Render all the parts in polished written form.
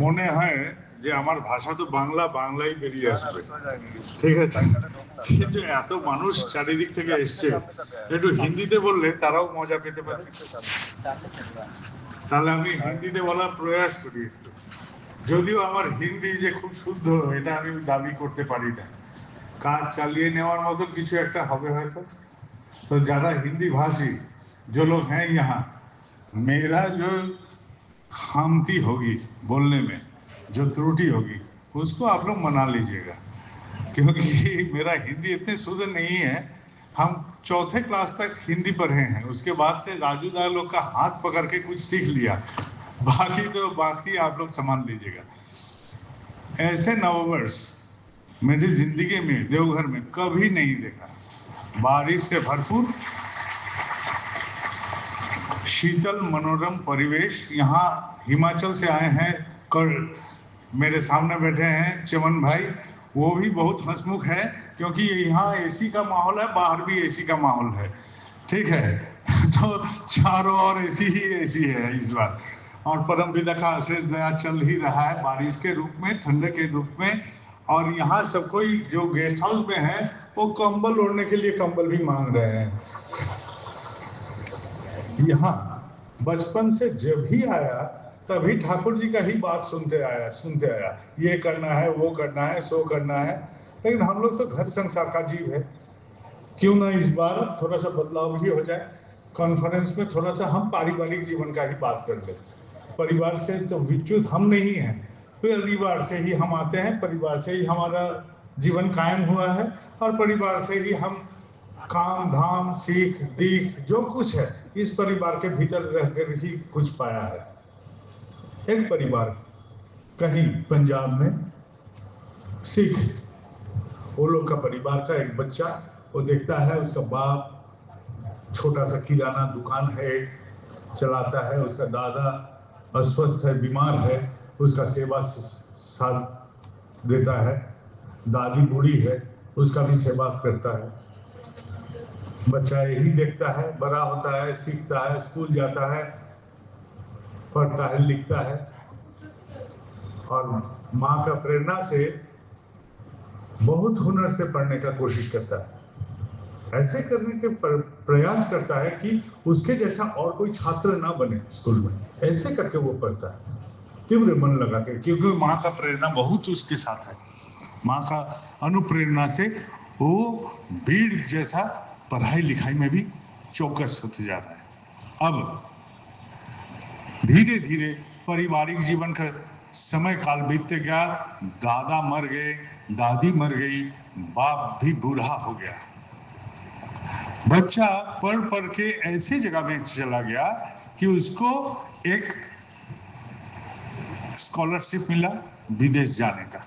মনে হয় যে আমার ভাষা তো বাংলা, বাংলাই বেরিয়ে আসবে, ঠিক আছে, কিন্তু এত মানুষ চারিদিক থেকে এসছে, একটু হিন্দিতে বললে তারাও মজা পেতে পারে। তাহলে আমি হিন্দিতে বলার প্রয়াস করি একটু, যদিও আমার হিন্দি যে খুব শুদ্ধ এটা আমি দাবি করতে পারি না, কাজ চালিয়ে নেওয়ার মতো কিছু একটা হবে হয়তো। तो ज़्यादा हिंदी भाषी जो लोग हैं यहाँ, मेरा जो खामती होगी बोलने में, जो त्रुटि होगी, उसको आप लोग मना लीजिएगा, क्योंकि मेरा हिंदी इतने शुद्ध नहीं है। हम चौथे क्लास तक हिंदी पढ़े हैं, उसके बाद से राजू दा लोग का हाथ पकड़ के कुछ सीख लिया, बाकी आप लोग संभाल लीजिएगा। ऐसे नववर्ष मेरी जिंदगी में देवघर में कभी नहीं देखा। बारिश से भरपूर, शीतल मनोरम परिवेश। यहाँ हिमाचल से आए हैं, मेरे सामने बैठे हैं चमन भाई, वो भी बहुत हंसमुख है, क्योंकि यहाँ एसी का माहौल है, बाहर भी एसी का माहौल है, ठीक है। तो चारों ओर एसी ही एसी है इस बार, और परम पिता का अशेष दया चल ही रहा है बारिश के रूप में, ठंडे के रूप में। और यहाँ सब कोई जो गेस्ट हाउस में है वो कंबल ओढ़ने के लिए कंबल भी मांग रहे हैं। यहाँ बचपन से जब भी आया तभी ठाकुर जी का ही बात सुनते आया, ये करना है, वो करना है, सो करना है। लेकिन हम लोग तो घर संसार का जीव है, क्यों ना इस बार थोड़ा सा बदलाव भी हो जाए। कॉन्फ्रेंस में थोड़ा सा हम पारिवारिक जीवन का ही बात कर ले। परिवार से तो विच्युत हम नहीं हैं, परिवार से ही हम आते हैं, परिवार से ही हमारा जीवन कायम हुआ है, और परिवार से ही हम काम धाम सीख दीख जो कुछ है इस परिवार के भीतर रहकर ही कुछ पाया है। एक परिवार कहीं पंजाब में सिख, वो लोग का परिवार का एक बच्चा, वो देखता है उसका बाप छोटा सा किराना दुकान है चलाता है, उसका दादा अस्वस्थ है, बीमार है, उसका सेवा साथ देता है, दादी बूढ़ी है, उसका भी सेवा करता है। बच्चा यही देखता है, बड़ा होता है, सीखता है, स्कूल जाता है, पढ़ता है, लिखता है, और माँ का प्रेरणा से बहुत हुनर से पढ़ने का कोशिश करता है। ऐसे करने के प्रयास करता है कि उसके जैसा और कोई छात्र ना बने स्कूल में, ऐसे करके वो पढ़ता है तीव्र मन लगा के, क्योंकि माँ का प्रेरणा बहुत उसके साथ है। माँ का अनुप्रेरणा से वो भीड़ जैसा पढ़ाई लिखाई में भी चौकस होते जा रहा है। अब धीरे धीरे पारिवारिक जीवन का समय काल बीतते गया, दादा मर गए, दादी मर गई, बाप भी बूढ़ा हो गया। बच्चा पढ़ पढ़ के ऐसी जगह में चला गया कि उसको एक स्कॉलरशिप मिला विदेश जाने का।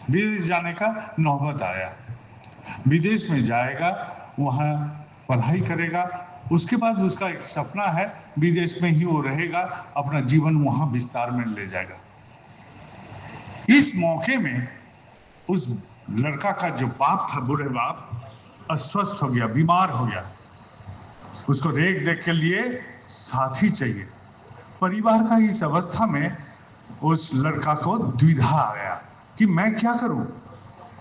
विदेश जाने का नौबत आया, विदेश में जाएगा, वहाँ पढ़ाई करेगा, उसके बाद उसका एक सपना है विदेश में ही वो रहेगा, अपना जीवन वहाँ विस्तार में ले जाएगा। इस मौके में उस लड़का का जो बाप था, बूढ़े बाप, अस्वस्थ हो गया, बीमार हो गया। उसको रेख देख के लिए साथी चाहिए। परिवार का इस अवस्था में उस लड़का को द्विधा आ गया कि मैं क्या करूं,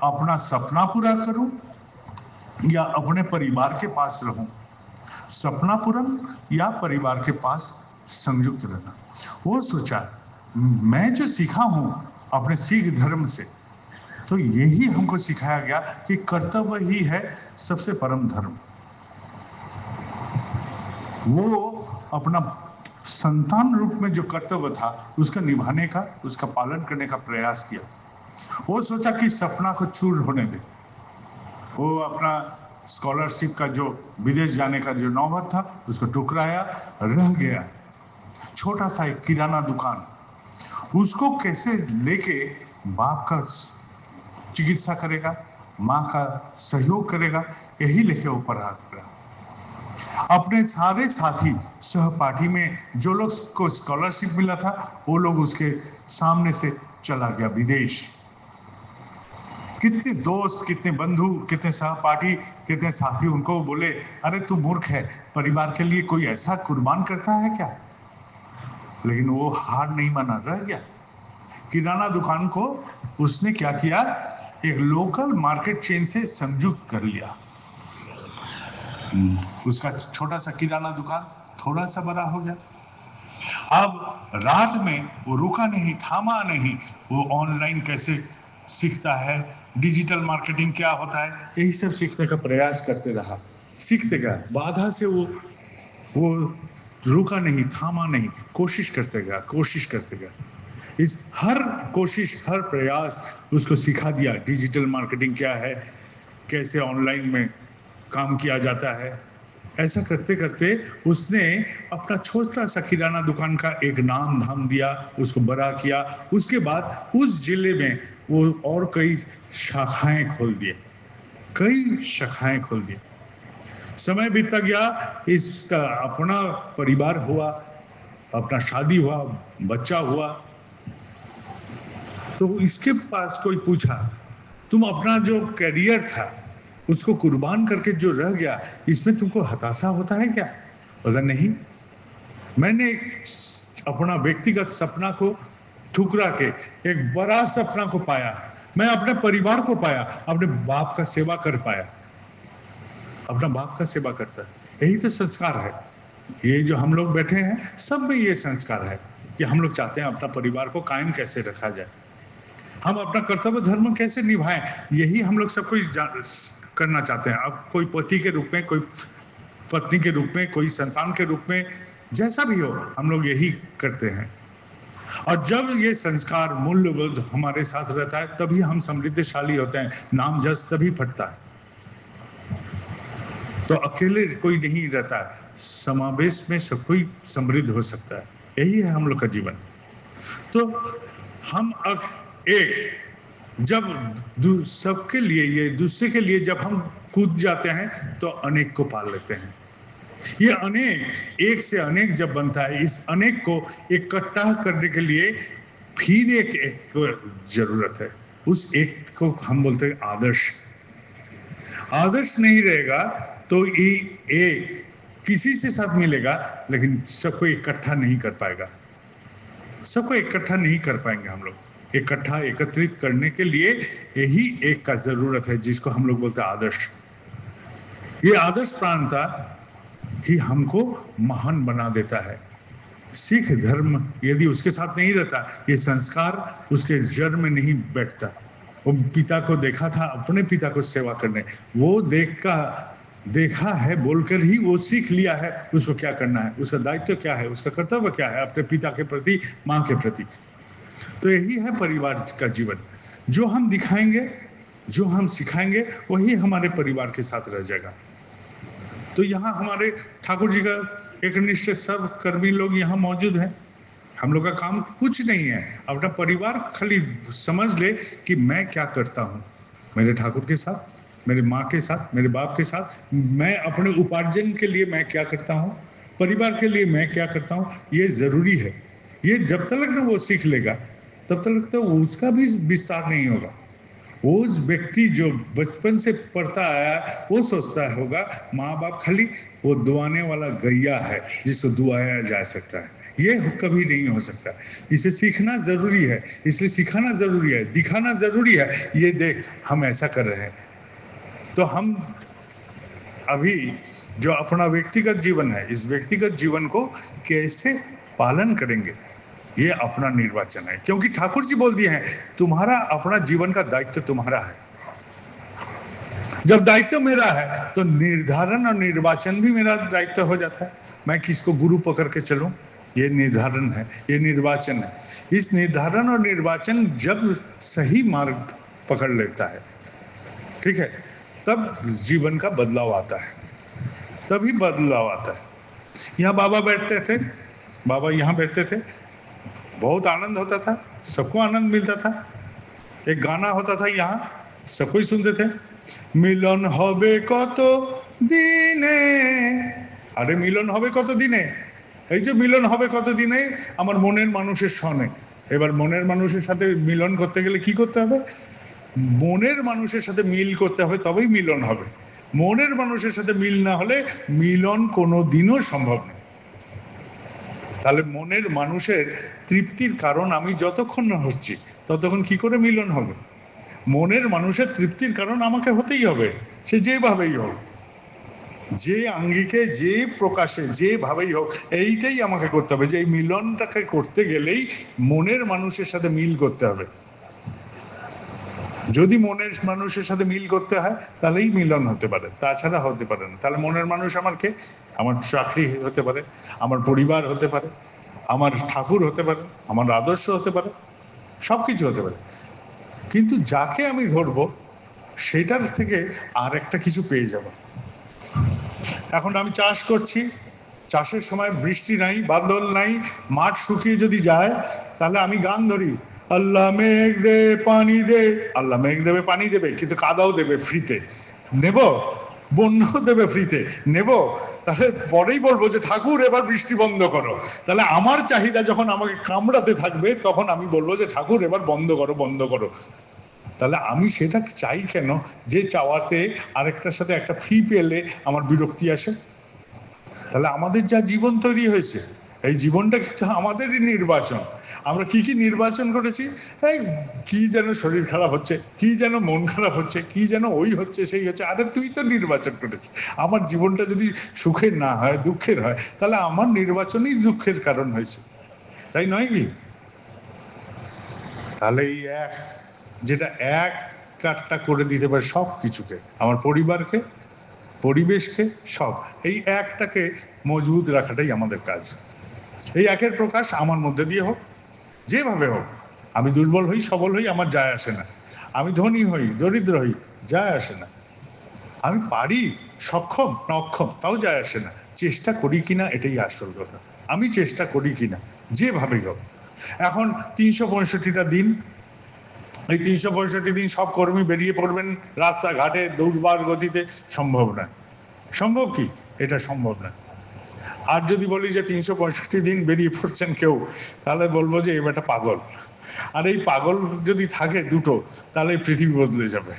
अपना सपना पूरा करूं या अपने परिवार के पास रहूं। सपना पूरन या परिवार के पास संयुक्त रहना। वो सोचा मैं जो सीखा हूं अपने सिख धर्म से, तो यही हमको सिखाया गया कि कर्तव्य ही है सबसे परम धर्म। वो अपना संतान रूप में जो कर्तव्य था उसका निभाने का, उसका पालन करने का प्रयास किया। वो सोचा कि सपना को चूर होने दे। वो अपना स्कॉलरशिप का जो विदेश जाने का जो नौबत था उसको टुकराया, रह गया छोटा सा एक किराना दुकान। उसको कैसे लेके बाप का चिकित्सा करेगा, माँ का सहयोग करेगा, यही लेके वो पढ़ा। अपने सारे साथी सहपाठी में जो लोग को स्कॉलरशिप मिला था वो लोग उसके सामने से चला गया विदेश। कितने दोस्त, कितने बंधु, कितने सहपाठी, कितने साथी उनको बोले, अरे तू मूर्ख है, परिवार के लिए कोई ऐसा कुर्बान करता है क्या? लेकिन वो हार नहीं माना, रह गया। किराना दुकान को उसने क्या किया, एक लोकल मार्केट चेन से संयुक्त कर लिया। उसका छोटा सा किराना दुकान थोड़ा सा बड़ा हो गया। अब रात में वो रुका नहीं, थामा नहीं, वो ऑनलाइन कैसे सीखता है, डिजिटल मार्केटिंग क्या होता है, यही सब सीखने का प्रयास करते रहा। सीखते गया, बाधा से वो रुका नहीं, थामा नहीं, कोशिश करते गया, कोशिश करते गया। इस हर कोशिश, हर प्रयास उसको सिखा दिया डिजिटल मार्केटिंग क्या है, कैसे ऑनलाइन में काम किया जाता है। ऐसा करते करते उसने अपना छोटा सा किराना दुकान का एक नाम धाम दिया, उसको बड़ा किया। उसके बाद उस जिले में वो और कई शाखाएं खोल दिए, कई शाखाएं खोल दिए। समय बीतता गया, इसका अपना परिवार हुआ, अपना शादी हुआ, बच्चा हुआ। तो इसके पास कोई पूछा, तुम अपना जो करियर था उसको कुर्बान करके जो रह गया, इसमें तुमको हताशा होता है क्या? बोला नहीं, मैंने अपना व्यक्तिगत सपना को ठुकरा के एक बड़ा सपना को पाया। मैं अपने परिवार को पाया, अपने बाप का सेवा कर पाया, अपना बाप का सेवा करता है। यही तो संस्कार है। ये जो हम लोग बैठे हैं सब में ये संस्कार है कि हम लोग चाहते हैं अपना परिवार को कायम कैसे रखा जाए, हम अपना कर्तव्य धर्म कैसे निभाएं, यही हम लोग सब कुछ करना चाहते हैं। अब कोई पति के रूप में, कोई पत्नी के रूप में, कोई संतान के रूप में, जैसा भी हो, हम लोग यही करते हैं। और जब ये संस्कार, मूल्यबोध हमारे साथ रहता है, तभी हम समृद्धशाली होते हैं, नाम जस तभी फटता है। तो अकेले कोई नहीं रहता है, समावेश में सब कोई समृद्ध हो सकता है। यही है हम लोग का जीवन। तो हम एक जब सबके लिए, ये दूसरे के लिए जब हम कूद जाते हैं तो अनेक को पाल लेते हैं। ये अनेक, एक से अनेक जब बनता है, इस अनेक को इकट्ठा करने के लिए फिर एक जरूरत है। उस एक को हम बोलते हैं आदर्श। आदर्श नहीं रहेगा तो ये एक किसी से साथ मिलेगा, लेकिन सबको इकट्ठा नहीं कर पाएगा, सबको इकट्ठा नहीं कर पाएंगे हम लोग। इकट्ठा, एकत्रित करने के लिए यही एक का जरूरत है, जिसको हम लोग बोलते हैं आदर्श। ये आदर्श प्राणता ही हमको महान बना देता है। सिख धर्म यदि उसके साथ नहीं रहता, ये संस्कार उसके जड़ में नहीं बैठता। वो पिता को देखा था, अपने पिता को सेवा करने, वो देखा है बोलकर ही वो सीख लिया है उसको क्या करना है, उसका दायित्व क्या है, उसका कर्तव्य क्या है अपने पिता के प्रति, माँ के प्रति। तो यही है परिवार का जीवन। जो हम दिखाएंगे, जो हम सिखाएंगे, वही हमारे परिवार के साथ रह जाएगा। तो यहाँ हमारे ठाकुर जी का एक निष्ठ सब कर्मी लोग यहाँ मौजूद हैं। हम लोग का काम कुछ नहीं है, अपना परिवार खाली समझ ले कि मैं क्या करता हूँ मेरे ठाकुर के साथ, मेरे माँ के साथ, मेरे बाप के साथ, मैं अपने उपार्जन के लिए मैं क्या करता हूँ, परिवार के लिए मैं क्या करता हूँ, ये जरूरी है। ये जब तक ना वो सीख लेगा तब तक तो उसका भी विस्तार नहीं होगा। वो व्यक्ति जो बचपन से पढ़ता आया, वो सोचता होगा माँ बाप खाली वो दुआने वाला गैया है जिसको दुआया जा सकता है। ये कभी नहीं हो सकता। इसे सीखना जरूरी है, इसलिए सिखाना जरूरी है, दिखाना जरूरी है। ये देख हम ऐसा कर रहे हैं। तो हम अभी जो अपना व्यक्तिगत जीवन है, इस व्यक्तिगत जीवन को कैसे पालन करेंगे, ये अपना निर्वाचन है। क्योंकि ठाकुर जी बोल दिए हैं, तुम्हारा अपना जीवन का दायित्व तुम्हारा है। जब दायित्व मेरा है तो निर्धारण और निर्वाचन भी मेरा दायित्व हो जाता है। मैं किसको गुरु पकड़ के चलूं, ये निर्धारण है, ये निर्वाचन है। इस निर्धारण और निर्वाचन जब सही मार्ग पकड़ लेता है, ठीक है, तब जीवन का बदलाव आता है, तभी बदलाव आता है। यहाँ बाबा बैठते थे, बाबा यहाँ बैठते थे, बहुत आनंद होता था, सबको आनंद मिलता था। एक गाना होता था यहाँ, सबको ही सुनते थे, मिलन होबे कत दिने। अरे मिलन होबे कत दिने, এই যে মিলন হবে কতদিনে, আমার মনের মানুষের সনে। এবার মনের মানুষের সাথে মিলন করতে গেলে কি করতে হবে? মনের মানুষের সাথে মিল করতে হবে, তবেই মিলন হবে। মনের মানুষের সাথে মিল না হলে মিলন কোনোদিনও সম্ভব নয়। তাহলে মনের মানুষের তৃপ্তির কারণ আমি যতক্ষণ না হচ্ছি ততক্ষণ কি করে মিলন হবে? মনের মানুষের তৃপ্তির কারণ আমাকে হতেই হবে, সে যেভাবেই হোক, যে আঙ্গিকে, যে প্রকাশে, যেভাবেই হোক, এইটাই আমাকে করতে হবে। যে এই মিলনটাকে করতে গেলেই মনের মানুষের সাথে মিল করতে হবে। যদি মনের মানুষের সাথে মিল করতে হয় তাহলেই মিলন হতে পারে, তাছাড়া হতে পারে না। তাহলে মনের মানুষ আমার কে? আমার চাকরি হতে পারে, আমার পরিবার হতে পারে, আমার ঠাকুর হতে পারে, আমার আদর্শ হতে পারে, সব কিছু হতে পারে। কিন্তু যাকে আমি ধরবো সেটার থেকে আর একটা কিছু পেয়ে যাব। এখন আমি চাষ করছি, চাষের সময় বৃষ্টি নাই, বাদল নাই, মাঠ শুকিয়ে যদি যায়, তাহলে আমি গান ধরি, আল্লাহ মেঘ দে পানি দে। আল্লাহ মেঘ দেবে, পানি দেবে, কিন্তু কাদাও দেবে ফ্রিতে, নেব? বন্যাও দেবে ফ্রিতে, নেব? তাহলে পরেই বলবো যে ঠাকুর এবার বৃষ্টি বন্ধ করো। তাহলে আমার চাহিদা যখন আমাকে কামড়াতে থাকবে তখন আমি বলবো যে ঠাকুর এবার বন্ধ করো, বন্ধ করো। তাহলে আমি সেটা চাই কেন? যে চাওয়াতে আরেকটার সাথে একটা ফ্রি পেলে আমার বিরক্তি আসে। তাহলে আমাদের যা জীবন তৈরি হয়েছে, এই জীবনটা কিন্তু আমাদেরই নির্বাচন। আমরা কি কি নির্বাচন করেছি? এই কি যেন শরীর খারাপ হচ্ছে, কি যেন মন খারাপ হচ্ছে, কি যেন ওই হচ্ছে সেই হচ্ছে। আরে তুই তো নির্বাচন করেছিস। আমার জীবনটা যদি সুখের না হয়, দুঃখের হয়, তাহলে আমার নির্বাচনই দুঃখের কারণ হয়েছে, তাই নয় কি? তাহলে এই এক, যেটা এক কাটটা করে দিতে পারে সব কিছুকে, আমার পরিবারকে, পরিবেশকে, সব, এই একটাকে মজবুত রাখাটাই আমাদের কাজ। এই একের প্রকাশ আমার মধ্যে দিয়ে হোক, যেভাবে হোক। আমি দুর্বল হই, সবল হই, আমার যায় আসে না। আমি ধনী হই, দরিদ্র হই, যায় আসে না। আমি পারি, সক্ষম না অক্ষম, তাও যায় আসে না। চেষ্টা করি কিনা এটাই আসল কথা। আমি চেষ্টা করি কিনা, যেভাবেই হোক। এখন ৩৬৫টা দিন, এই ৩৬৫ দিন সব কর্মী বেরিয়ে পড়বেন রাস্তাঘাটে দুর্বার গতিতে, সম্ভব না। সম্ভব কি? এটা সম্ভব না। আর যদি বলি যে ৩৬৫ দিন বেরিয়ে পড়ছেন কেউ, তাহলে বলবো যে এবার একটা পাগল। আর এই পাগল যদি থাকে দুটো, তাহলে পৃথিবী বদলে যাবে।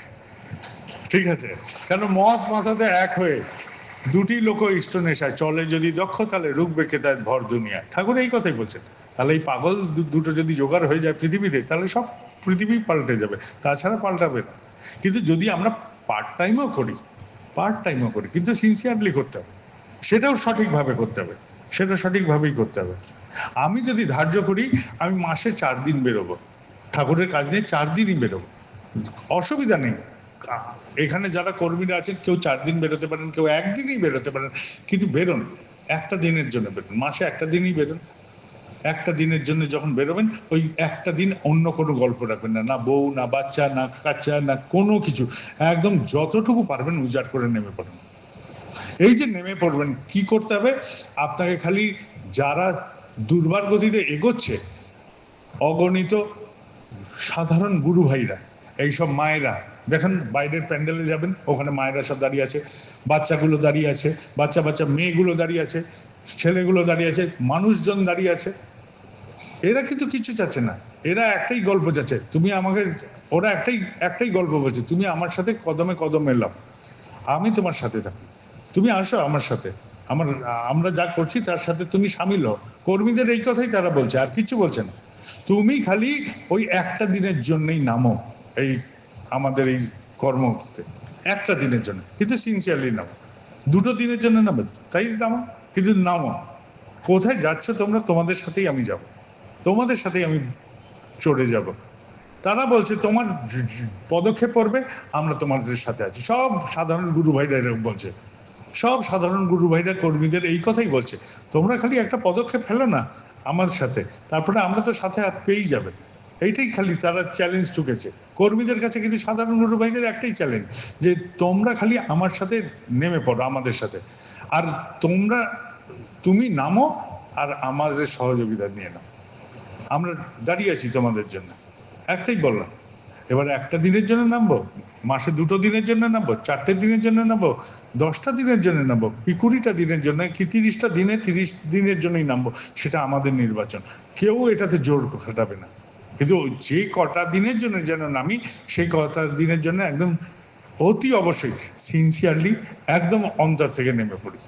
ঠিক আছে? কেন মত মাথাতে এক হয়ে দুটি লোক ইষ্ট নেশায় চলে যদি দক্ষ, তাহলে রুখবে কে তার ভর দুনিয়া। ঠাকুর এই কথাই বলছেন। তাহলে এই পাগল দুটো যদি জোগাড় হয়ে যায় পৃথিবীতে, তাহলে সব পৃথিবী পাল্টে যাবে, তাছাড়া পাল্টাবে না। কিন্তু যদি আমরা পার্ট টাইমও করি, কিন্তু সিনসিয়ারলি করতে হবে, সেটাও সঠিকভাবে করতে হবে, সেটা সঠিকভাবেই করতে হবে। আমি যদি ধার্য করি আমি মাসে 4 দিন বেরোবো, ঠাকুরের কাজ নিয়ে 4 দিনই বেরোবো, অসুবিধা নেই। এখানে যারা কর্মীরা আছেন, কেউ 4 দিন বেরোতে পারেন, কেউ একদিনই বেরোতে পারেন, কিন্তু বেরোন, একটা দিনের জন্য বেরোন, মাসে একটা দিনই বেরোন। একটা দিনের জন্য যখন বেরোবেন, ওই একটা দিন অন্য কোনো গল্প রাখবেন না, না বউ, না বাচ্চা, না কাচ্চা, না কোনো কিছু। একদম যতটুকু পারবেন উজাড় করে নেমে পড়বেন। এই যে নেমে পড়বেন, কি করতে হবে? আপনাকে খালি যারা দুর্বার গতিতে এগোচ্ছে, অগণিত সাধারণ গুরু ভাইরা, এইসব মায়েরা, দেখেন বাইরের প্যান্ডেলে যাবেন, ওখানে মায়েরা সব দাঁড়িয়ে আছে, বাচ্চাগুলো দাঁড়িয়ে আছে, বাচ্চা বাচ্চা মেয়েগুলো দাঁড়িয়ে আছে, ছেলেগুলো দাঁড়িয়ে আছে, মানুষজন দাঁড়িয়ে আছে। এরা কিন্তু কিছু চাচ্ছে না, এরা একটাই গল্প চাচ্ছে, তুমি আমাকে, ওরা একটাই গল্প বলছে, তুমি আমার সাথে কদমে কদম এলাম, আমি তোমার সাথে থাকি, তুমি আসো আমার সাথে, আমরা যা করছি তার সাথে তুমি সামিল হও। কর্মীদের এই কথাই তারা বলছে, আর কিছু বলছে না। তুমি খালি ওই একটা দিনের জন্যই নামো এই আমাদের এই কর্মতে, একটা দিনের জন্য, কিন্তু সিনসিয়ারলি নামো। 2টো দিনের জন্য নামো, তাই নামো, কিন্তু নামো। কোথায় যাচ্ছ তোমরা? তোমাদের সাথেই আমি যাব, তোমাদের সাথেই আমি চড়ে যাব। তারা বলছে তোমার পদক্ষেপ পড়বে, আমরা তোমাদের সাথে আছি। সব সাধারণ গুরু ভাইরা এরকম বলছে, সব সাধারণ গুরু ভাইরা কর্মীদের এই কথাই বলছে, তোমরা খালি একটা পদক্ষেপ ফেলো না আমার সাথে, তারপরে আমরা তো সাথে হাত পেয়েই যাবে। এইটাই খালি তারা চ্যালেঞ্জ ঠুকেছে কর্মীদের কাছে। কিন্তু সাধারণ গুরু ভাইদের একটাই চ্যালেঞ্জ, যে তোমরা খালি আমার সাথে নেমে পড়ো, আমাদের সাথে, আর তুমি নামো আর আমাদের সহযোগিতা নিয়ে নাও, আমরা দাঁড়িয়ে আছি তোমাদের জন্য। একটাই বললাম। এবার একটা দিনের জন্য নামবো, মাসে 2টো দিনের জন্য নামবো, 4টে দিনের জন্য নামবো, 10টা দিনের জন্য নামবো, কি 20টা দিনের জন্য, কি 30টা দিনে 30 দিনের জন্যই নামবো, সেটা আমাদের নির্বাচন। কেউ এটাতে জোর খাটাবে না। কিন্তু যে কটা দিনের জন্য যেন নামি, সেই কটা দিনের জন্য একদম অতি অবশ্যই সিনসিয়ারলি একদম অন্তর থেকে নেমে পড়ি,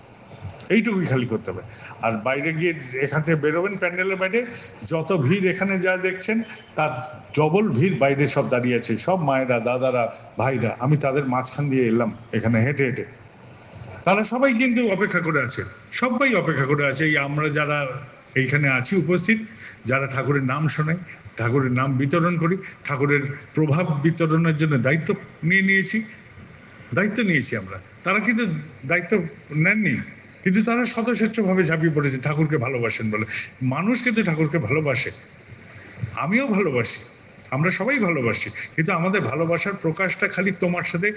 এইটুকুই খালি করতে হবে। আর বাইরে গিয়ে এখান থেকে বেরোবেন প্যান্ডেলের বাইরে, যত ভিড় এখানে যা দেখছেন তার ডবল ভিড় বাইরে সব দাঁড়িয়ে আছে, সব মায়েরা, দাদারা, ভাইরা। আমি তাদের মাঝখান দিয়ে এলাম এখানে হেঁটে হেঁটে। তারা সবাই কিন্তু অপেক্ষা করে আছে, সবাই অপেক্ষা করে আছে। এই আমরা যারা এইখানে আছি উপস্থিত, যারা ঠাকুরের নাম শোনাই, ঠাকুরের নাম বিতরণ করি, ঠাকুরের প্রভাব বিতরণের জন্য দায়িত্ব নিয়েছি আমরা। তারা কিন্তু দায়িত্ব নেননি, কিন্তু তারা স্বতঃস্ফূর্তভাবে ঝাঁপিয়ে পড়েছে ঠাকুরকে ভালোবাসেন বলে। মানুষ কিন্তু ঠাকুরকে ভালোবাসে, আমিও ভালোবাসি, আমরা সবাই ভালোবাসি, কিন্তু আমাদের ভালোবাসার প্রকাশটা খালি তোমার সাথে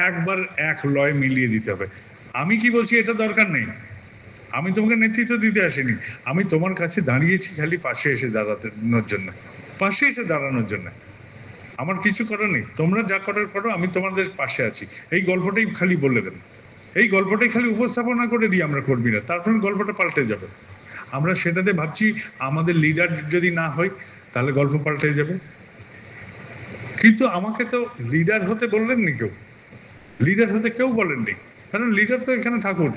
একবার এক লয় মিলিয়ে দিতে হবে। আমি কি বলছি এটা দরকার নেই, আমি তোমাকে নেতৃত্ব দিতে আসিনি, আমি তোমার কাছে দাঁড়িয়েছি খালি পাশে এসে দাঁড়ানোর জন্য, পাশে এসে দাঁড়ানোর জন্য। আমার কিছু করার নেই, তোমরা যা করার করো, আমি তোমাদের পাশে আছি। এই গল্পটাই খালি বলে দেন, এই গল্পটাই খালি উপস্থাপনা করে দিই আমরা কর্মীরা, তারপরে গল্পটা পাল্টে যাবে। আমরা সেটাতে ভাবছি আমাদের লিডার যদি না হয় তাহলে গল্প পাল্টে যাবে। কিন্তু আমাকে তো লিডার হতে বললেননি কেউ, লিডার হতে কেউ বলেননি, কারণ লিডার তো এখানে ঠাকুর।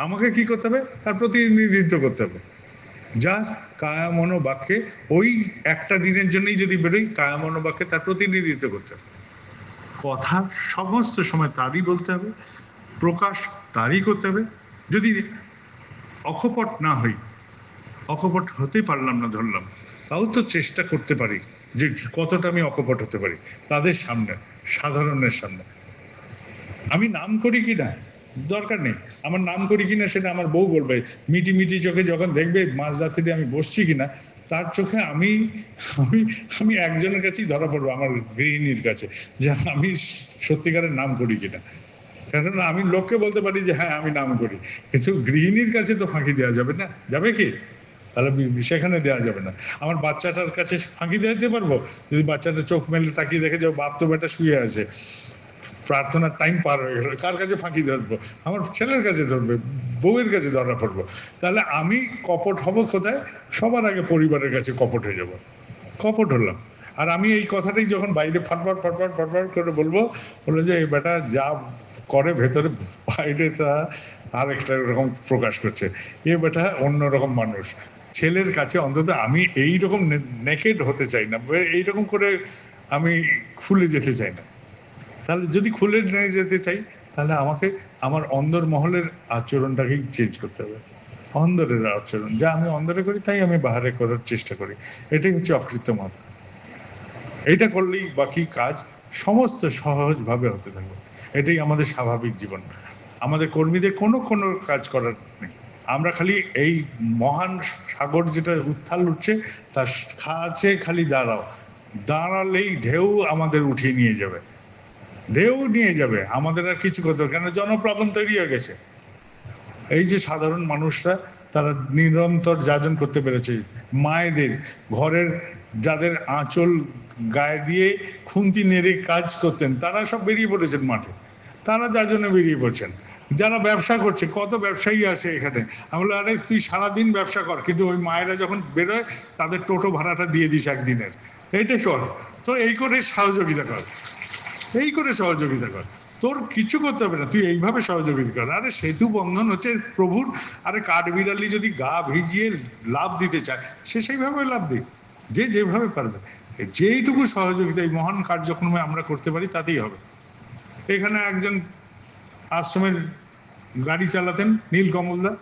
আমাকে কি করতে হবে, তার প্রতিনিধিত্ব করতে হবে। জাস্ট কায়া মনোবাক্যে, ওই একটা দিনের জন্যই যদি বেরোই, কায়া মনোবাক্যে তার প্রতিনিধিত্ব করতে হবে। কথা সমস্ত সময় তারই বলতে হবে, প্রকাশ তারই করতে হবে। যদি অকপট না হই, অকপট হতে পারলাম না ধরলাম, তাও তো চেষ্টা করতে পারি যে কতটা আমি অকপট হতে পারি তাদের সামনে, সাধারণের সামনে। আমি নাম করি কি না দরকার নেই, আমার নাম করি কিনা সেটা আমার বউ বলবে। মিটি মিটি চোখে যখন দেখবে মাঝরাত্রিতে আমি বসছি কিনা, তার চোখে আমি আমি আমি একজনের কাছেই ধরা পড়বো, আমার গৃহিণীর কাছে, যে আমি সত্যিকারের নাম করি কিনা। কারণ আমি লোককে বলতে পারি যে হ্যাঁ আমি নাম করি, কিন্তু গৃহিণীর কাছে তো ফাঁকি দেওয়া যাবে না, যাবে কি? তাহলে সেখানে দেওয়া যাবে না। আমার বাচ্চাটার কাছে ফাঁকি দিতে পারবো? যদি বাচ্চাটা চোখ মেলে তাকিয়ে দেখে যে বাপ তো বেটা শুয়ে আছে, প্রার্থনার টাইম পার হয়ে গেল, কার কাছে ফাঁকি ধরবো? আমার ছেলের কাছে ধরবে, বউয়ের কাছে ধরা পড়বো। তাহলে আমি কপট হব কোথায়? সবার আগে পরিবারের কাছে কপট হয়ে যাব, কপট হলাম। আর আমি এই কথাটাই যখন বাইরে ফাটফাট ফাটফাট ফাটফাট করে বলবো, বলে যে এই বেটা যা করে ভেতরে, বাইরে তা আরেকটা রকম প্রকাশ করছে, এ বেটা অন্যরকম মানুষ। ছেলের কাছে অন্তত আমি এইরকম নেকেড হতে চাই না, এইরকম করে আমি খুলে যেতে চাই না। তাহলে যদি খুলে নিয়ে যেতে চাই, তাহলে আমাকে আমার অন্দরমহলের আচরণটাকেই চেঞ্জ করতে হবে। অন্দরের আচরণ যা আমি অন্দরে করি তাই আমি বাহারে করার চেষ্টা করি, এটাই হচ্ছে অকৃতমতা। এইটা করলেই বাকি কাজ সমস্ত সহজভাবে হতে থাকবে। এটাই আমাদের স্বাভাবিক জীবন। আমাদের কর্মীদের কোনো কাজ করার নেই, আমরা খালি এই মহান সাগর যেটা উত্থাল উঠছে তার কাছে খালি দাঁড়ালেই ঢেউ আমাদের উঠিয়ে নিয়ে যাবে, ঢেউ নিয়ে যাবে। আমাদের আর কিছু করতে হবে কেন? জনপ্লাবন তৈরি হয়ে গেছে। এই যে সাধারণ মানুষরা তারা নিরন্তর যাজন করতে পেরেছে, মায়েদের ঘরের যাদের আঁচল গায়ে দিয়ে খুন্তি নেড়ে কাজ করতেন তারা সব বেরিয়ে পড়েছেন মাঠে, তারা যাজনে বেরিয়ে পড়ছেন। যারা ব্যবসা করছে, কত ব্যবসায়ী আসে এখানে, আমি বলি আরে তুই সারাদিন ব্যবসা কর, কিন্তু ওই মায়েরা যখন বেরোয় তাদের টোটো ভাড়াটা দিয়ে দিস একদিনের, এইটাই কর। তো এই করে সহযোগিতা কর, এই করে সহযোগিতা কর, তোর কিছু করতে হবে না, তুই এইভাবে সহযোগিতা কর। আরে সেতু বন্ধন হচ্ছে প্রভুর, আরে কাঠবিড়ালি যদি গা ভিজিয়ে লাভ দিতে চায় সে সেইভাবে লাভ দিক, যে যেভাবে পারবে। যেইটুকু সহযোগিতা এই মহান কার্যক্রমে আমরা করতে পারি তাতেই হবে। এখানে একজন আশ্রমের গাড়ি চালাতেন নীলকমলদা,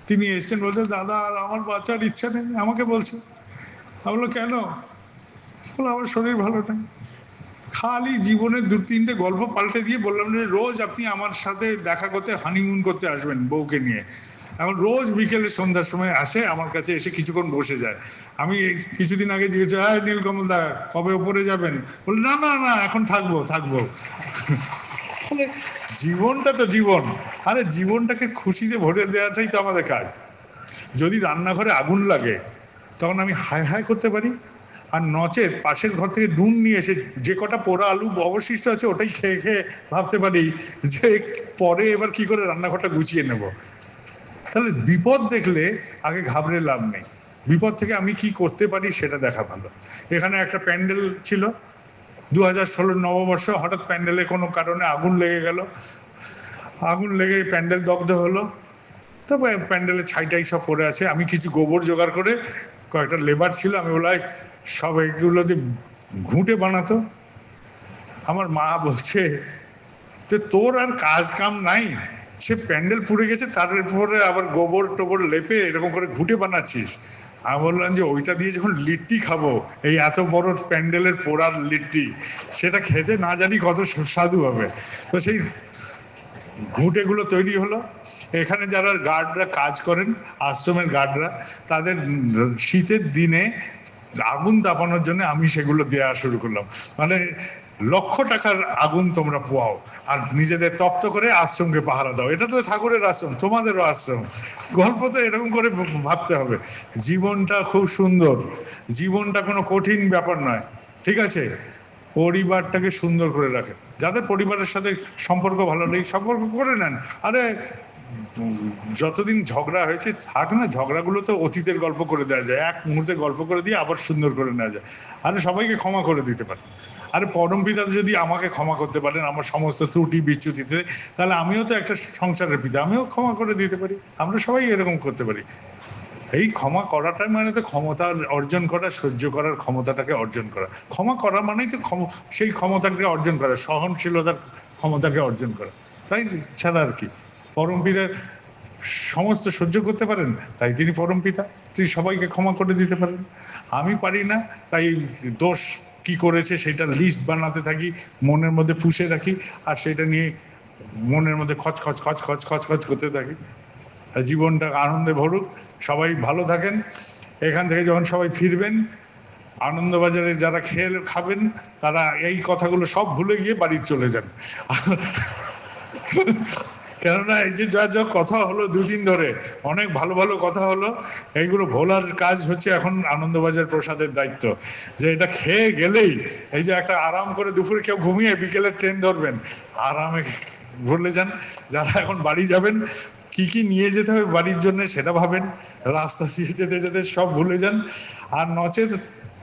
তিনি এসছেন, বলছেন দাদা আর আমার বাঁচার ইচ্ছা নেই, আমাকে বলছে। আমি বললো কেন? বলো আমার শরীর ভালো নেই। খালি জীবনের 2-3টে গল্প পাল্টে দিয়ে বললাম যে রোজ আপনি আমার সাথে দেখা করতে হানিমুন করতে আসবেন বউকে নিয়ে। এখন রোজ বিকেলে সন্ধ্যার সময় আসে আমার কাছে, এসে কিছুক্ষণ বসে যায়। আমি কিছুদিন আগে জিজ্ঞেস, হ্যাঁ নীলকমল দা কবে ওপরে যাবেন? বলে না না না এখন থাকবো। জীবনটা তো জীবন, আরে জীবনটাকে খুশিতে ভরে দেওয়াটাই তো আমাদের কাজ। যদি রান্নাঘরে আগুন লাগে তখন আমি হায় হায় করতে পারি, আর নচেত পাশের ঘর থেকে নুন নিয়ে এসে যে কটা পোড়া আলু অবশিষ্ট আছে ওটাই খেয়ে খেয়ে ভাবতে পারি যে পরে এবার কি করে রান্নাঘরটা গুছিয়ে নেব। তাহলে বিপদ দেখলে আগে ঘাবড়ে লাভ নেই, বিপদ থেকে আমি কি করতে পারি সেটা দেখা ভালো। এখানে একটা প্যান্ডেল ছিল 2016 নববর্ষ, হঠাৎ প্যান্ডেলে কোনো কারণে আগুন লেগে গেল, আগুন লেগে প্যান্ডেল দগ্ধ হলো। তো প্যান্ডেলের ছাইটাই সব পড়ে আছে। আমি কিছু গোবর জোগাড় করে, কয়েকটা লেবার ছিল, আমি বলাই সব এগুলো দিয়ে ঘুঁটে বানাতো। আমার মা বলছে যে তোর আর কাজ কাম নাই, সে প্যান্ডেল পুড়ে গেছে তার উপরে আবার গোবর টোবর লেপে এরকম করে ঘুঁটে বানাচ্ছিস। আমি বললাম যে ওইটা দিয়ে যখন লিট্টি খাবো, এই এত বড় প্যান্ডেলের পোড়ার লিট্টি, সেটা খেতে না জানি কত সুস্বাদু হবে। তো সেই ঘুঁটেগুলো তৈরি হলো। এখানে যারা গার্ডরা কাজ করেন, আশ্রমের গার্ডরা, তাদের শীতের দিনে আগুন তাপানোর জন্য আমি সেগুলো দেওয়া শুরু করলাম। মানে লক্ষ টাকার আগুন তোমরা পোয়াও আর নিজেদের তপ্ত করে আশ্রমকে পাহারা দাও। এটা তো ঠাকুরের আশ্রম, তোমাদেরও আশ্রম। গল্প তো এরকম করে ভাবতে হবে। জীবনটা খুব সুন্দর, জীবনটা কোনো কঠিন ব্যাপার নয়, ঠিক আছে? পরিবারটাকে সুন্দর করে রাখেন। যাদের পরিবারের সাথে সম্পর্ক ভালো নেই, সম্পর্ক করে নেন। আরে যতদিন ঝগড়া হয়েছে থাক না, ঝগড়াগুলো তো অতীতের গল্প করে দেওয়া যায়, এক মুহূর্তে গল্প করে দিয়ে আবার সুন্দর করে নেওয়া যায়। আরে সবাইকে ক্ষমা করে দিতে পারে। আরে পরমপিতা যদি আমাকে ক্ষমা করতে পারেন আমার সমস্ত ত্রুটি বিচ্যুতিতে, তাহলে আমিও তো একটা সংসারের পিতা, আমিও ক্ষমা করে দিতে পারি। আমরা সবাই এরকম করতে পারি। এই ক্ষমা করাটাই মানে তো ক্ষমতা অর্জন করা, সহ্য করার ক্ষমতাটাকে অর্জন করা। ক্ষমা করা মানেই তো সেই ক্ষমতাকে অর্জন করা, সহনশীলতার ক্ষমতাকে অর্জন করা, তাই ছাড়া আর কি। পরমপিতা সমস্ত সহ্য করতে পারেন, তাই তিনি পরমপিতা, তিনি সবাইকে ক্ষমা করে দিতে পারেন। আমি পারি না, তাই দোষ কি করেছে সেটা লিস্ট বানাতে থাকি, মনের মধ্যে পুষে রাখি, আর সেটা নিয়ে মনের মধ্যে খচখচ খচখচ খচখচ করতে থাকি। জীবনটা আনন্দে ভরুক, সবাই ভালো থাকেন। এখান থেকে যখন সবাই ফিরবেন, আনন্দবাজারে যারা খাবেন তারা এই কথাগুলো সব ভুলে গিয়ে বাড়ি চলে যান। কেননা এই যে যা যা কথা হলো দুদিন ধরে, অনেক ভালো ভালো কথা হলো, এইগুলো ভোলার কাজ হচ্ছে এখন আনন্দবাজার প্রসাদের দায়িত্ব। যে এটা খেয়ে গেলেই, এই যে একটা আরাম করে দুপুরে কেউ ঘুমিয়ে বিকেলের ট্রেন ধরবেন, আরামে ভুলে যান। যারা এখন বাড়ি যাবেন, কি কি নিয়ে যেতে হবে বাড়ির জন্য সেটা ভাবেন, রাস্তা দিয়ে যেতে যেতে সব ভুলে যান। আর নচেত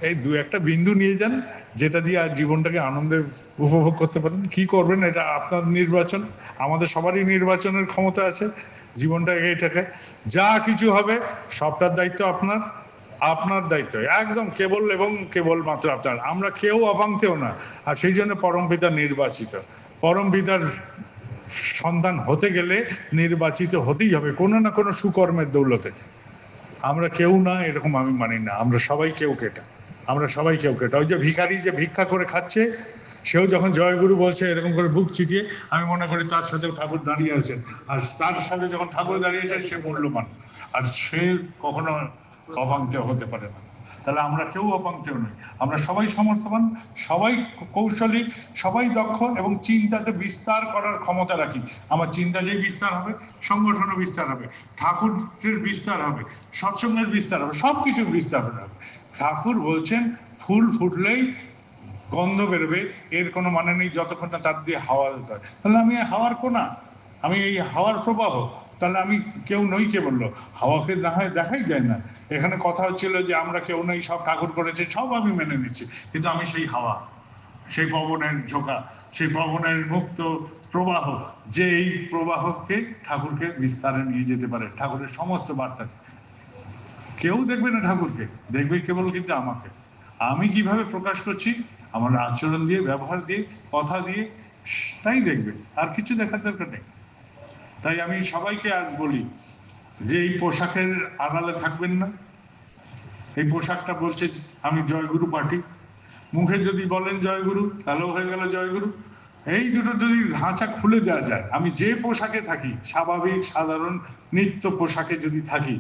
এই দু একটা বিন্দু নিয়ে যান, যেটা দিয়ে আর জীবনটাকে আনন্দে উপভোগ করতে পারেন। কি করবেন এটা আপনার নির্বাচন, আমাদের সবারই নির্বাচনের ক্ষমতা আছে। জীবনটাকে এটাকে যা কিছু হবে সবটার দায়িত্ব আপনার, আপনার দায়িত্ব একদম কেবল এবং কেবলমাত্র আপনার। আমরা কেউ অপাংতেও না। আর সেই জন্য পরমপিতা নির্বাচিত, পরমপিতার সন্তান হতে গেলে নির্বাচিত হতেই হবে কোনো না কোনো সুকর্মের দৌলতে। আমরা কেউ না এরকম আমি মানি না, আমরা সবাই কেউ কেটা, আমরা সবাই কেউ কেটা। ওই যে ভিখারি যে ভিক্ষা করে খাচ্ছে, সেও যখন জয়গুরু বলছে এরকম করে বুক চিতিয়ে, আমি মনে করি তার সাথেও ঠাকুর দাঁড়িয়ে আছেন। আর তার সাথে যখন ঠাকুর দাঁড়িয়েছেন সে মূল্যবান, আর সে কখনো অপাংতেয় হতে পারে না। তাহলে আমরা কেউ অপাংতেয় নই, আমরা সবাই সমর্থবান, সবাই কৌশলী, সবাই দক্ষ এবং চিন্তাতে বিস্তার করার ক্ষমতা রাখি। আমার চিন্তা যেই বিস্তার হবে, সংগঠনও বিস্তার হবে, ঠাকুরের বিস্তার হবে, সৎসঙ্গের বিস্তার হবে, সব কিছুর বিস্তার হবে। ঠাকুর বলছেন ফুল ফুটলেই গন্ধ বেরোবে, এর কোনো মানে নেই যতক্ষণ না তার দিয়ে হাওয়া দিতে হয়। তাহলে আমি হাওয়ার কোনা, আমি এই হাওয়ার প্রবাহ, তাহলে আমি কেউ নই। কে বললো? হাওয়াকে না হয় দেখাই যায় না। এখানে কথা হচ্ছিল যে আমরা কেউ নই, সব ঠাকুর করেছে, সব আমি মেনে নিচ্ছি, কিন্তু আমি সেই হাওয়া, সেই পবনের ঝোঁকা, সেই পবনের মুক্ত প্রবাহ, যে এই প্রবাহকে ঠাকুরকে বিস্তারে নিয়ে যেতে পারে, ঠাকুরের সমস্ত বার্তা। কেউ দেখবে না ঠাকুরকে, দেখবে কেবল কিন্তু আমাকে। আমি কিভাবে প্রকাশ করছি, আমার আচরণ দিয়ে, ব্যবহার দিয়ে, কথা দিয়ে, তাই দেখবে, আর কিছু দেখার দরকার নেই। তাই আমি সবাইকে আজ বলি যে এই পোশাকের আড়ালে থাকবেন না। এই পোশাকটা বলছে আমি জয়গুরু পার্টি, মুখে যদি বলেন জয়গুরু তাহলেও হয়ে গেল জয়গুরু। এই দুটো যদি ধাঁচা খুলে দেওয়া যায়, আমি যে পোশাকে থাকি, স্বাভাবিক সাধারণ নিত্য পোশাকে যদি থাকি,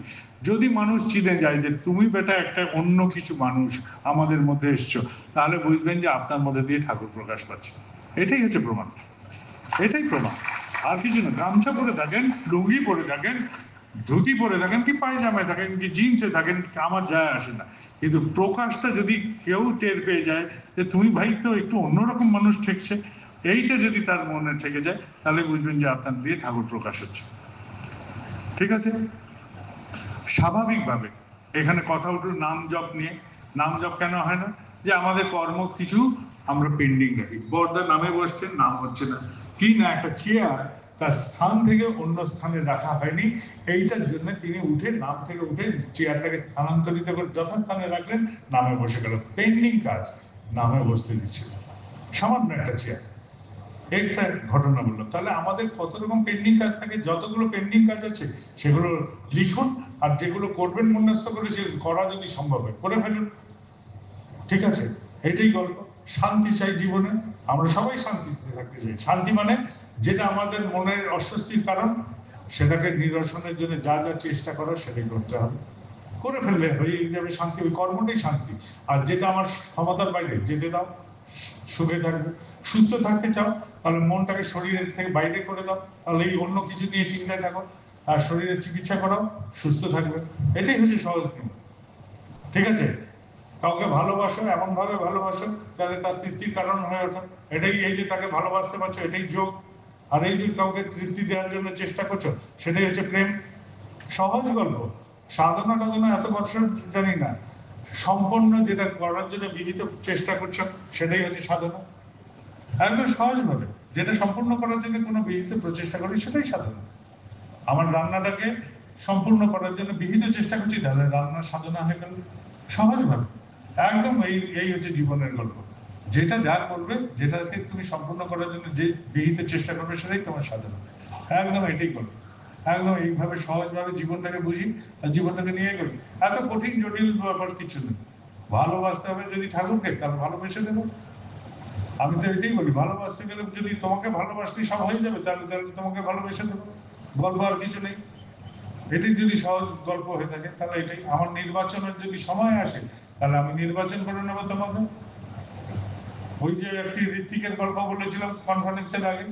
যদি মানুষ চিনে যায় যে তুমি বেটা একটা অন্য কিছু মানুষ আমাদের মধ্যে এসছো, তাহলে বুঝবেন যে আপনার মধ্যে দিয়ে ঠাকুর প্রকাশ পাচ্ছে। এটাই হচ্ছে প্রমাণ, এটাই প্রমাণ, আর কিছু না। গামছা পরে থাকেন, লুঙ্গি পরে থাকেন, ধুতি পরে থাকেন, কি পায়জামায় থাকেন, কি জিন্সে থাকেন, আমার যায় আসে না, কিন্তু প্রকাশটা যদি কেউ টের পেয়ে যায় যে তুমি ভাই তো একটু অন্যরকম মানুষ ঠেকছে, এইটা যদি তার মনে থেকে যায়, তাহলে বুঝবেন যে আপনার দিয়ে ঠাকুর প্রকাশ হচ্ছে। ঠিক আছে? স্বাভাবিকভাবে এখানে কথা উঠল নাম জপ নিয়ে। নাম জপ কেন হয় না? যে আমাদের কর্ম কিছু আমরা পেন্ডিং রাখি। বড়দা নামে বসছেন, নাম হচ্ছে না। কি না, একটা চেয়ার তার স্থান থেকে অন্য স্থানে রাখা হয়নি। এইটার জন্য তিনি উঠে নাম থেকে উঠে চেয়ারটাকে স্থানান্তরিত করে যথাস্থানে রাখলেন, নামে বসে গেল। পেন্ডিং কাজ নামে বসতে দিচ্ছিল, সামান্য একটা চেয়ার। একটা ঘটনা বললাম। তাহলে আমাদের কত রকম পেন্ডিং কাজ থাকে, যতগুলো পেন্ডিং কাজ আছে সেগুলো লিখুন, আর যেগুলো করবেন মনস্থ করে সে করা যদি সম্ভব হয় করে ফেলুন। ঠিক আছে, এটাই গল্প। শান্তি চাই জীবনে, আমরা সবাই শান্তিতে থাকতে চাই। শান্তি মানে যেটা আমাদের মনের অস্বস্তির কারণ, সেটাকে নিরসনের জন্য যা যা চেষ্টা করার সেটাই করতে হবে। করে ফেললে হয়ে যাবে শান্তি, ওই কর্মটাই শান্তি। আর যেটা আমার ক্ষমতার বাইরে যেতে দাও, সুখে থাকবে। সুস্থ থাকতে চাও তাহলে মনটাকে শরীরের থেকে বাইরে করে দাও, তাহলে এই অন্য কিছু নিয়ে চিন্তায় থাকো, আর শরীরের চিকিৎসা করাও, সুস্থ থাকবে। এটাই হচ্ছে সহজ নিয়ম। ঠিক আছে, কাউকে ভালোবাসো, এমন ভাবে ভালোবাসো যাতে তার তৃপ্তির কারণ হয়ে ওঠে। এটাই, এই যে তাকে ভালোবাসতে পারছো এটাই যোগ। আর এই যে কাউকে তৃপ্তি দেওয়ার জন্য চেষ্টা করছো সেটাই হচ্ছে প্রেম। সহজ গল্প। সাধনা টাধনা এত বছর জানি না, সম্পন্ন যেটা করার জন্য বিহিত চেষ্টা করছো সেটাই হচ্ছে সাধনা। একদম সহজভাবে যেটা সম্পূর্ণ করার জন্য কোনো বিহিত প্রচেষ্টা করি সেটাই সাধনা। আমার রান্নাটাকে সম্পূর্ণ করার জন্য বিহিত চেষ্টা করছি, তাহলে রান্নার সাধনা হয়ে গেল সহজভাবে। একদম এই হচ্ছে জীবনের গল্প। যেটা যা করবে, যেটাকে তুমি সম্পূর্ণ করার জন্য যে বিহিত চেষ্টা করবে সেটাই তোমার সাধনা। একদম এটাই গল্প। একদম এইভাবে সহজভাবে জীবনটাকে বুঝি আর জীবনটাকে নিয়ে গেল। এত কঠিন জটিল ব্যাপার কিছু নেই। ভালোবাসতে হবে যদি ঠাকুরকে, তাহলে ভালোবেসে দেবো। আমি তো এটাই বলি, ভালোবাসতে গেলে যদি তোমাকে ভালোবাসতে সব হয়ে যাবে, তাহলে তোমাকে ভালোবেসে দেবো। গল্প আর কিছু নেই। এটি যদি সহজ গল্প হয়ে থাকে তাহলে এটাই। আমার নির্বাচনের যদি সময় আসে তাহলে আমি নির্বাচন করে নেবো তোমাকে। ওই যে একটি ঋত্বিকের গল্প বলেছিলাম কনফারেন্সের আগে,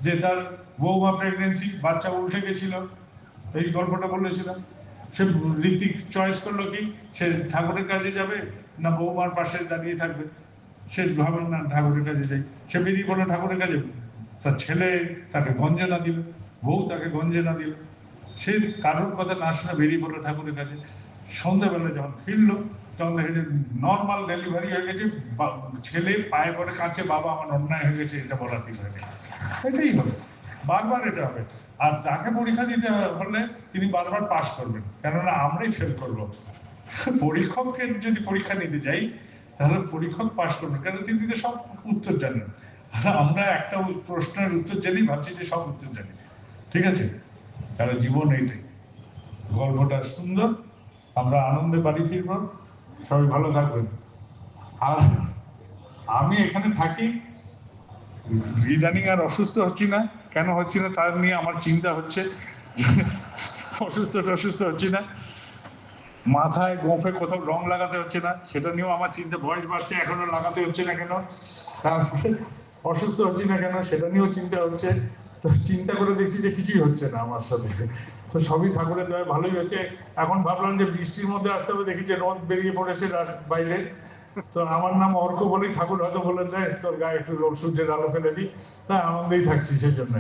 যে তার বৌমা প্রেগনেন্সি, বাচ্চা উঠে গেছিল, এই গল্পটা বলেছিলাম। সে ঋত্বিক চয়েস করলো কি, সে ঠাকুরের কাছে যাবে না বৌমার পাশে দাঁড়িয়ে থাকবে। সে ভাবে না ঠাকুরের কাছে যাই, সে বেরিয়ে পড়লো ঠাকুরের কাছে। তার ছেলে তাকে গঞ্জনা দিল, বউ তাকে গঞ্জনা দিল, সে কারোর কথা না শুনে বেরিয়ে পড়লো ঠাকুরের কাছে। সন্ধ্যেবেলা যখন ফিরলো তখন দেখে যে নর্মাল ডেলিভারি হয়ে গেছে। ছেলে পায়ে পড়ে কাছে, বাবা আমার অন্যায় হয়ে গেছে, এটা বলা ঠিক হয়নি। এটাই হবে, বারবার এটা হবে। আর তাকে পরীক্ষা দিতে হলে তিনি বারবার পাশ করবেন, কেননা আমরাই ফেল করবো। পরীক্ষককে যদি পরীক্ষা নিতে যাই তাহলে পরীক্ষক পাশ করবেন, কারণ তিনি তো সব উত্তর জানেন। আর আমরা একটা প্রশ্নের উত্তর জানি, ভাবছি যে সব উত্তর জানি। ঠিক আছে, কারণ জীবন এইটাই। গল্পটা সুন্দর, আমরা আনন্দে বাড়ি ফিরব। সবাই ভালো থাকবেন। আর আমি এখানে থাকি, ইদানিং আর অসুস্থ হচ্ছি না। কেন হচ্ছি না তার নিয়ে আমার চিন্তা হচ্ছে। অসুস্থ হচ্ছি না, মাথায় গোঁফে কোথাও রং লাগাতে হচ্ছে না, সেটা নিয়েও আমার চিন্তা। বয়স বাড়ছে, এখনো লাগাতে হচ্ছে না কেন। তারপরে অসুস্থ হচ্ছি না কেন, সেটা নিয়েও চিন্তা হচ্ছে। তো চিন্তা করে দেখছি যে কিছুই হচ্ছে না আমার সাথে। তো সবই ঠাকুরের দয়ায় ভালোই হচ্ছে। এখন ভাবলাম যে বৃষ্টির মধ্যে আসতে হবে, দেখি যে রোদ বেরিয়ে পড়েছে বাইরে। তো আমার নাম অর্ক বলেই ঠাকুর হয়তো বলেন দেয় তোর গায়ে একটু সূর্যের আলো ফেলে দিই, তা আনন্দেই থাকছি সেই জন্য।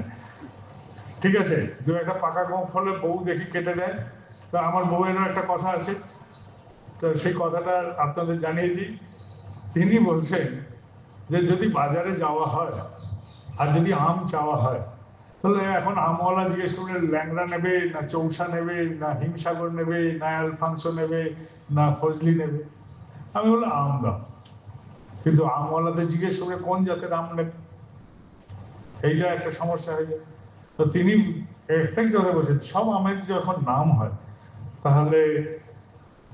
ঠিক আছে, দু একটা পাকা গোঁফ হলে বউ দেখি কেটে দেয়। তা আমার বউয়েরও একটা কথা আছে, তো সেই কথাটা আপনাদের জানিয়ে দিই। তিনি বলছেন যে যদি বাজারে যাওয়া হয় আর যদি আম চাওয়া হয়, তাহলে এখন আমওয়ালা জিজ্ঞেস করলে ল্যাংড়া নেবে না চৌসা নেবে না হিমসাগর নেবে না অ্যালফান্সো নেবে না ফজলি নেবে। আমি বললাম আম দাও। কিন্তু আমওয়ালাতে জিজ্ঞেস করে কোন জাতের আম নেবে, এইটা একটা সমস্যা হয়ে যায়। তো তিনি একটাই কথা বলছেন, সব আমের যখন নাম হয় তাহলে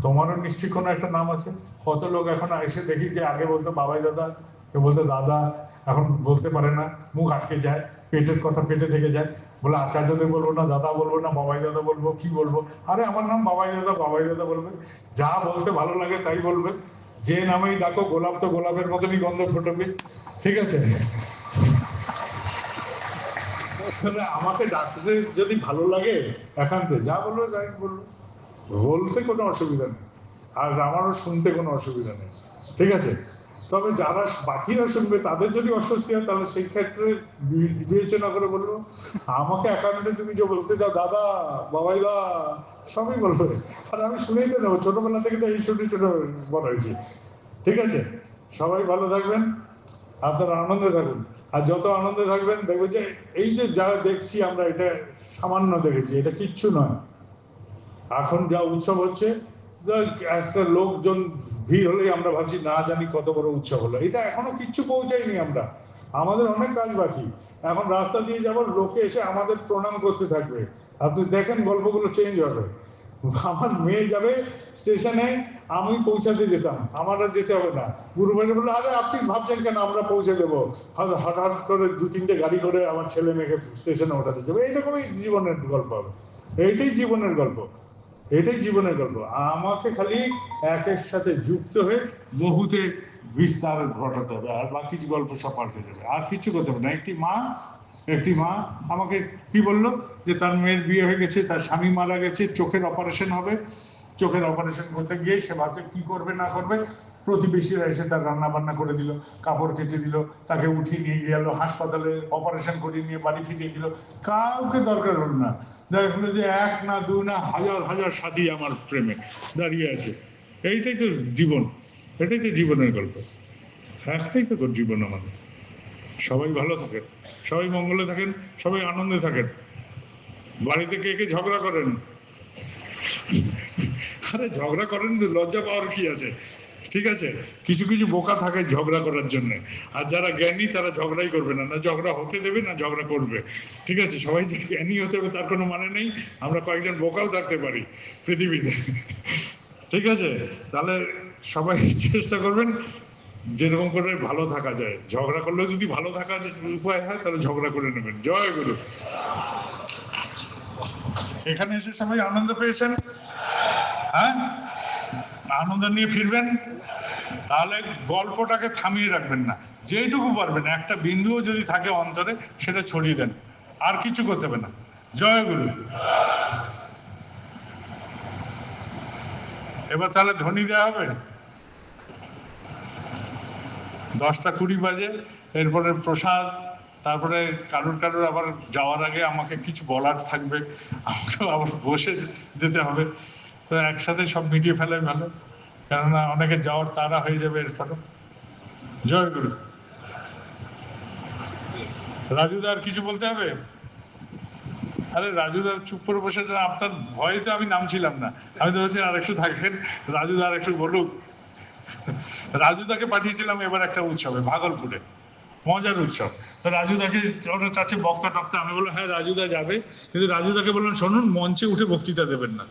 তোমারও নিশ্চয়ই কোনো একটা নাম আছে। কত লোক এখন এসে দেখি যে আগে বলতো বাবাই দাদা, কেউ বলতো দাদা, এখন বলতে পারে না, মুখ আটকে যায়, পেটের কথা পেটে থেকে যায়। বলে আচার্যদের বলবো না, দাদা বলবো না, বাবাই দাদা বলবো, কি বলবো? আরে আমার নাম বাবাই দাদা বলবে, যা বলতে ভালো লাগে তাই বলবে। যে নামেই ডাকো, গোলাপ তো গোলাপের মতনই গন্ধ ফোটাবে। ঠিক আছে, আমাকে ডাকতে যদি ভালো লাগে একান্তে যা বলবো তাই বলবো, বলতে কোনো অসুবিধা নেই, আর আমারও শুনতে কোনো অসুবিধা নেই। ঠিক আছে, তবে যারা বাকিরা শুনবে তাদের যদি অস্বস্তি হয় তাহলে সেই ক্ষেত্রে বিবেচনা করে বলবো। আমাকে একান্তে তুমি যে বলতে চাও দাদা বাবাই দা সবই বলবে, আর আমি শুনেই তো নেবো। ছোটবেলা থেকে তো এই ছোট বড় হয়েছি। ঠিক আছে, সবাই ভালো থাকবেন, আপনারা আনন্দে থাকুন। আর যত আনন্দে থাকবেন দেখবেন যে এই যে যা দেখছি আমরা, এটা সামান্য দেখেছি, এটা কিচ্ছু নয়। এখন যা উৎসব হচ্ছে, একটা লোকজন ভিড় হলেই আমরা ভাবছি না জানি কত বড় উৎসব হলো। এটা এখনো কিচ্ছু পৌঁছায়নি, আমরা আমাদের অনেক কাজ বাকি। এখন রাস্তা দিয়ে যাবো, লোকে এসে আমাদের প্রণাম করতে থাকবে, আপনি দেখেন গল্পগুলো চেঞ্জ হবে। আমার মেয়ে যাবে স্টেশনে, আমি পৌঁছাতে যেতাম, আমার আর যেতে হবে না। গুরুবাড়ি বললো আরে আপনি ভাবছেন কেন, আমরা পৌঁছে দেবো। হঠাৎ করে 2-3টে গাড়ি করে আমার ছেলে মেয়েকে স্টেশনে ওঠাতে যাবে। এইরকমই জীবনের গল্প হবে, এইটাই জীবনের গল্প, এটাই জীবনের গল্প। আমাকে খালি একের সাথে যুক্ত হয়ে বহুতে বিস্তার ঘটাতে হবে, আর বাকি গল্প সব পাল্টে যাবে, আর কিছু করতে হবে না। একটি মা আমাকে কি বললো যে তার মেয়ের বিয়ে হয়ে গেছে, তার স্বামী মারা গেছে, চোখের অপারেশন হবে। চোখের অপারেশন করতে গিয়ে সে ভাবছে কি করবে না করবে, প্রতিবেশীরা এসে তার রান্না বান্না করে দিল, কাপড় কেচে দিল, তাকে উঠিয়ে নিয়ে গেল হাসপাতালে, অপারেশন করে নিয়ে বাড়ি ফিরিয়ে দিল। কাউকে দরকার হলো না। দেখা গেলো যে 1 না 2 না হাজার হাজার সাথী আমার প্রেমে দাঁড়িয়ে আছে। এইটাই তো জীবন, এটাই তো জীবনের গল্প, একটাই তো জীবন আমাদের। সবাই ভালো থাকেন, সবাই মঙ্গলে থাকেন, সবাই আনন্দে থাকেন। বাড়িতে কে কে ঝগড়া করেন? আরে ঝগড়া করেন, লজ্জা পাওয়ার কি আছে? ঠিক আছে, কিছু কিছু বোকা থাকে ঝগড়া করার জন্য, আর যারা জ্ঞানী তারা ঝগড়াই করবে না, না ঝগড়া হতে দেবে না ঝগড়া করবে। ঠিক আছে, সবাই যে জ্ঞানী হতে হবে তার কোনো মানে নেই, আমরা কয়েকজন বোকাও থাকতে পারি পৃথিবীতে। ঠিক আছে, তাহলে সবাই চেষ্টা করবেন যেরকম করে ভালো থাকা যায়। ঝগড়া করলেও যদি ভালো থাকার উপায় হয় তাহলে ঝগড়া করে নেবেন। জয় গুরু। এখানে এসে সবাই আনন্দ পেয়েছেন? হ্যাঁ, আনন্দ নিয়ে ফিরবেন। তাহলে গল্পটাকে থামিয়ে রাখবেন না, যেইটুকু পারবেন একটা বিন্দুও যদি থাকে অন্তরে সেটা ছড়িয়ে দেন, আর কিছু করতে হবে না। জয় গুরু। এবার তাহলে ধ্বনি দেওয়া হবে। 10টা 20 বাজে, এরপরে প্রসাদ, তারপরে কারোর আবার যাওয়ার আগে আমাকে কিছু বলার থাকবে, আমাকে আবার বসে যেতে হবে। তো একসাথে সব মিটিয়ে ফেলে ভালো, কেননা অনেকে যাওয়ার তাড়া হয়ে যাবে এরপরে। জয় গুরু। রাজুদার কিছু বলতে হবে? আরে রাজুদার চুপ করে বসে, আপনার ভয়ে তো আমি নামছিলাম না, আমি তো বলছি আর একটু থাকেন, রাজুদা আর একটু বলুক। রাজুদাকে পাঠিয়েছিলাম এবার একটা উৎসবে ভাগলপুরে, মজার উৎসব। তো রাজুদাকে ওরা চাচ্ছে বক্তা টক্তা, আমি বললাম হ্যাঁ রাজুদা যাবে, কিন্তু রাজুদাকে বললাম শুনুন, মঞ্চে উঠে বক্তৃতা দেবেন না,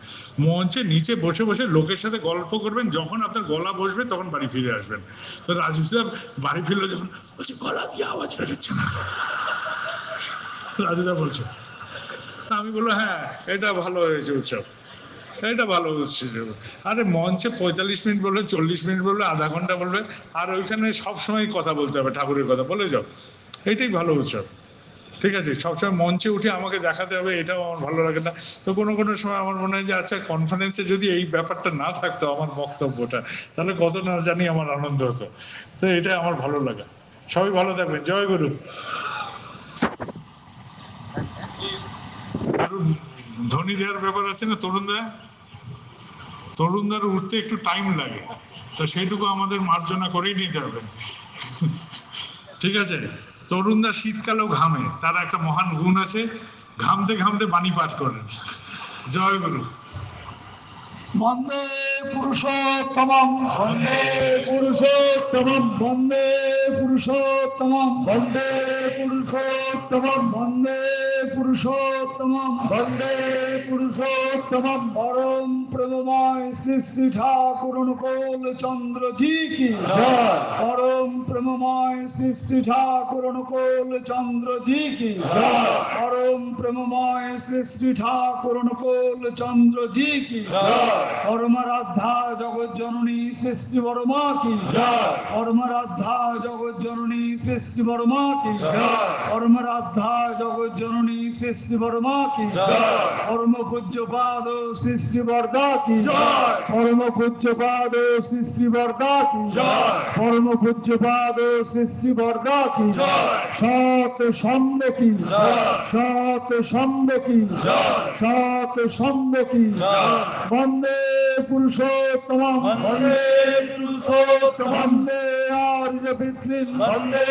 মঞ্চে নিচে বসে বসে লোকের সাথে গল্প করবেন, যখন আপনার গলা বসবে তখন বাড়ি ফিরে আসবেন। তো রাজুদা বাড়ি ফিরলো যখন, বলছে গলা দিয়ে আওয়াজ বেরোচ্ছে না। রাজুদা বলছে, আমি বললো হ্যাঁ এটা ভালো হয়েছে উৎসব, এটা ভালো উৎসব। আরে মঞ্চে 45 মিনিট বলবে, 40 মিনিট বলবে, আধা ঘন্টা বলবে, আর ওইখানে সবসময় কথা বলতে হবে, ঠাকুরের কথা বলে যাও, এইটাই ভালো উৎসব। ঠিক আছে, সবসময় মঞ্চে উঠে আমাকে দেখাতে হবে, এটাও আমার ভালো লাগে না। তো কোনো কোনো সময় আমার মনে হয় যে আচ্ছা কনফারেন্সে যদি এই ব্যাপারটা না থাকতো, আমার বক্তব্যটা, তাহলে কত না জানি আমার আনন্দ হতো। তো এটা আমার ভালো লাগে। সবাই ভালো থাকবেন। জয় গুরু। ধ্বনি দেওয়ার ব্যাপার আছে না তরুণদার উঠতে একটু টাইম লাগে, তো সেইটুকু আমাদের মার্জনা করেই নিতে হবে। ঠিক আছে, তরুণদা শীতকালেও ঘামে, তার একটা মহান গুণ আছে, ঘামতে ঘামতে বাণী পাঠ করেন। জয় গুরু। বন্দে পুরুষোত্তমম, বন্দে পুরুষোত্তমম, বন্দে পুরুষোত্তমম, বন্দে পুরুষোত্তমম, বন্দে পুরুষোত্তমম, বন্দে পুরুষোত্তমম। পরম প্রেমময় শ্রী শ্রী ঠাকুর অনুকূল চন্দ্রজি কি জয়। পরম প্রেমময় শ্রী শ্রী ঠাকুর অনুকূল চন্দ্রজি কি জয়। পরম প্রেমময় শ্রী শ্রী ঠাকুর অনুকূল চন্দ্রজি কি জয়। পরমারাধ্যা জগৎ জননী শ্রী শ্রী বড়মা কি জয়। পরমারাধ্যা জগৎ জননী শ্রী শ্রী বড়মা কি জয়। পরমারাধ্যা জগৎ জননী শ্রী শ্রী বড়মা কি জয়। পরম পূজ্যপাদ শ্রী শ্রী বরদা কি জয়। পরম পূজ্যপাদ শ্রী শ্রী বরদা কি জয়। পরম পূজ্যপাদ শ্রী শ্রী বরদা কি জয়। সত সম্ব কি জয়। সত সম্ব কি জয়। সত সম্ব কি জয়। বন্দে পুরুষোত্তমম, বন্দে পুরুষোত্তমম, বন্দে আর্য পিতৃন वन्दे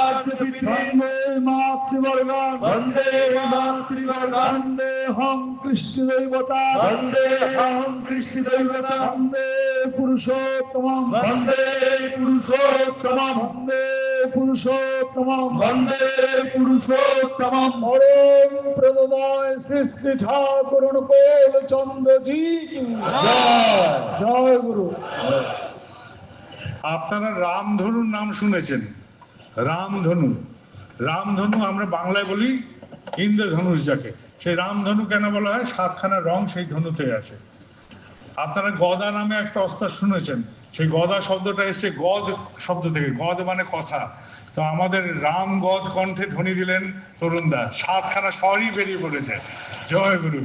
आर्यपितॄन् বন্দে মাতৃবর্গান वन्दे मातृवर्गान् বন্দে হং কৃষ্ণ দেবতা वन्देऽहं कृष्णदैवता বন্দে পুরুষোত্তমম वन्दे पुरुषोत्तमं বন্দে পুরুষোত্তমম वन्दे पुरुषोत्तमं পরম প্রভুময় শ্রী শ্রী ঠাকুর অনুকূল চন্দ্রজি কি জয় গুরু। আপনারা রামধনুর নাম শুনেছেন, রামধনু। রামধনু আমরা বাংলায় বলি ইন্দ্রধনুষ যাকে। সেই রামধনু কেন বলা হয়? সাতখানা রং সেই ধনুতে আছে। আপনারা গদা নামে একটা অস্ত্র শুনেছেন, সেই গদা শব্দটা এসে গদ শব্দ থেকে, গদ মানে কথা। তো আমাদের রাম গদ কণ্ঠে ধ্বনি দিলেন তরুণদা, সাতখানা স্বরই বেরিয়ে পড়েছে। জয় গুরু।